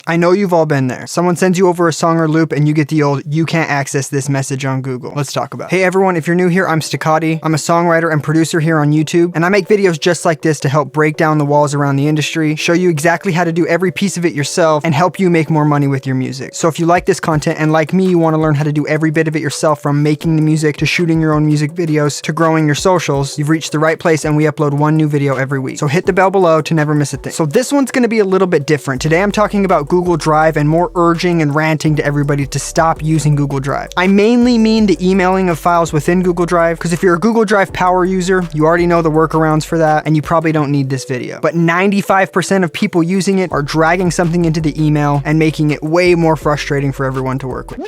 I know you've all been there. Someone sends you over a song or loop and you get the old, "You can't access this" message on Google. Let's talk about it. Hey everyone, if you're new here, I'm Sticauti. I'm a songwriter and producer here on YouTube, and I make videos just like this to help break down the walls around the industry, show you exactly how to do every piece of it yourself, and help you make more money with your music. So if you like this content and like me, you want to learn how to do every bit of it yourself, from making the music to shooting your own music videos to growing your socials, you've reached the right place, and we upload one new video every week. So hit the bell below to never miss a thing. So this one's going to be a little bit different. Today I'm talking about Google Drive and more urging and ranting to everybody to stop using Google Drive. I mainly mean the emailing of files within Google Drive, because if you're a Google Drive power user, you already know the workarounds for that, and you probably don't need this video. But 95% of people using it are dragging something into the email and making it way more frustrating for everyone to work with. No!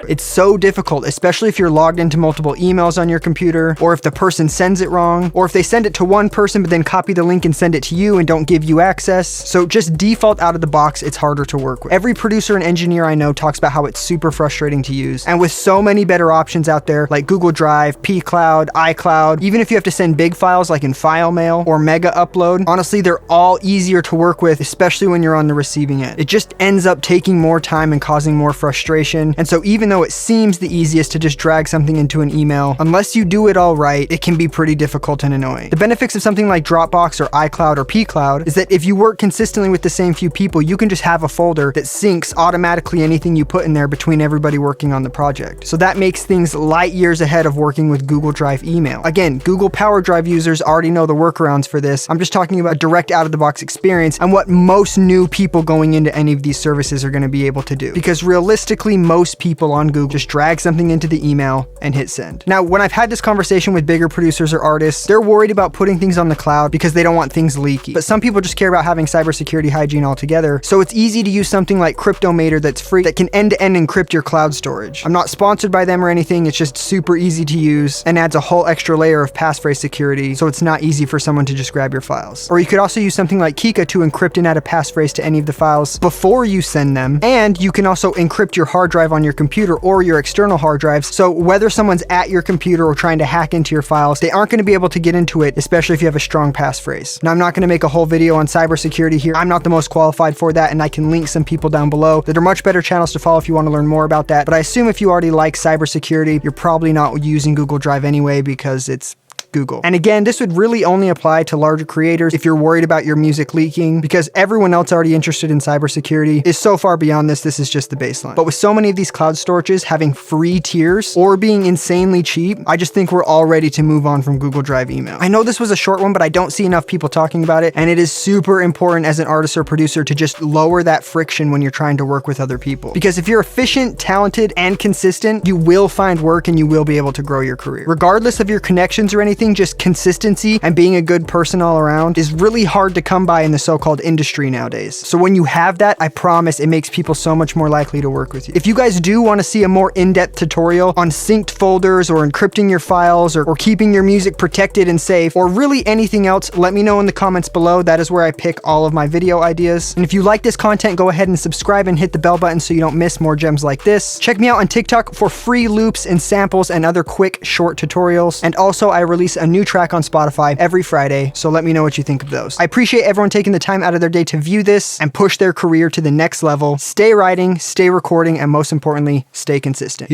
It's so difficult, especially if you're logged into multiple emails on your computer, or if the person sends it wrong, or if they send it to one person but then copy the link and send it to you and don't give you access. So just default out of the box, it's harder to work with. Every producer and engineer I know talks about how it's super frustrating to use, and with so many better options out there like Google Drive, pCloud, iCloud, even if you have to send big files like in file mail or mega upload, honestly they're all easier to work with, especially when you're on the receiving end. It just ends up taking more time and causing more frustration, and so even though it seems the easiest to just drag something into an email, unless you do it all right, it can be pretty difficult and annoying. The benefits of something like Dropbox or iCloud or pCloud is that if you work consistently with the same few people, you can just have a folder that syncs automatically anything you put in there between everybody working on the project. So that makes things light years ahead of working with Google Drive email. Again, Google Power Drive users already know the workarounds for this. I'm just talking about direct out-of-the-box experience and what most new people going into any of these services are going to be able to do. Because realistically, most people on Google just drag something into the email and hit send. Now, when I've had this conversation with bigger producers or artists, they're worried about putting things on the cloud because they don't want things leaky. But some people just care about having cybersecurity hygiene altogether. So it's easy to use something like Cryptomator that's free, that can end-to-end encrypt your cloud storage. I'm not sponsored by them or anything. It's just super easy to use and adds a whole extra layer of passphrase security, so it's not easy for someone to just grab your files. Or you could also use something like Kika to encrypt and add a passphrase to any of the files before you send them. And you can also encrypt your hard drive on your computer or your external hard drives, so whether someone's at your computer or trying to hack into your files, they aren't going to be able to get into it, especially if you have a strong passphrase. Now, I'm not going to make a whole video on cybersecurity here. I'm not the most qualified for that, and I can link some people down below that are much better channels to follow if you want to learn more about that. But I assume if you already like cybersecurity, you're probably not using Google Drive anyway, because it's Google. And again, this would really only apply to larger creators if you're worried about your music leaking, because everyone else already interested in cybersecurity is so far beyond this. This is just the baseline. But with so many of these cloud storages having free tiers or being insanely cheap, I just think we're all ready to move on from Google Drive email. I know this was a short one, but I don't see enough people talking about it, and it is super important as an artist or producer to just lower that friction when you're trying to work with other people. Because if you're efficient, talented, and consistent, you will find work and you will be able to grow your career. Regardless of your connections or anything, just consistency and being a good person all around is really hard to come by in the so-called industry nowadays. So when you have that, I promise it makes people so much more likely to work with you. If you guys do want to see a more in-depth tutorial on synced folders or encrypting your files or keeping your music protected and safe, or really anything else, let me know in the comments below. That is where I pick all of my video ideas. And if you like this content, go ahead and subscribe and hit the bell button so you don't miss more gems like this. Check me out on TikTok for free loops and samples and other quick, short tutorials. And also, I release a new track on Spotify every Friday, so let me know what you think of those. I appreciate everyone taking the time out of their day to view this and push their career to the next level. Stay writing, stay recording, and most importantly, stay consistent.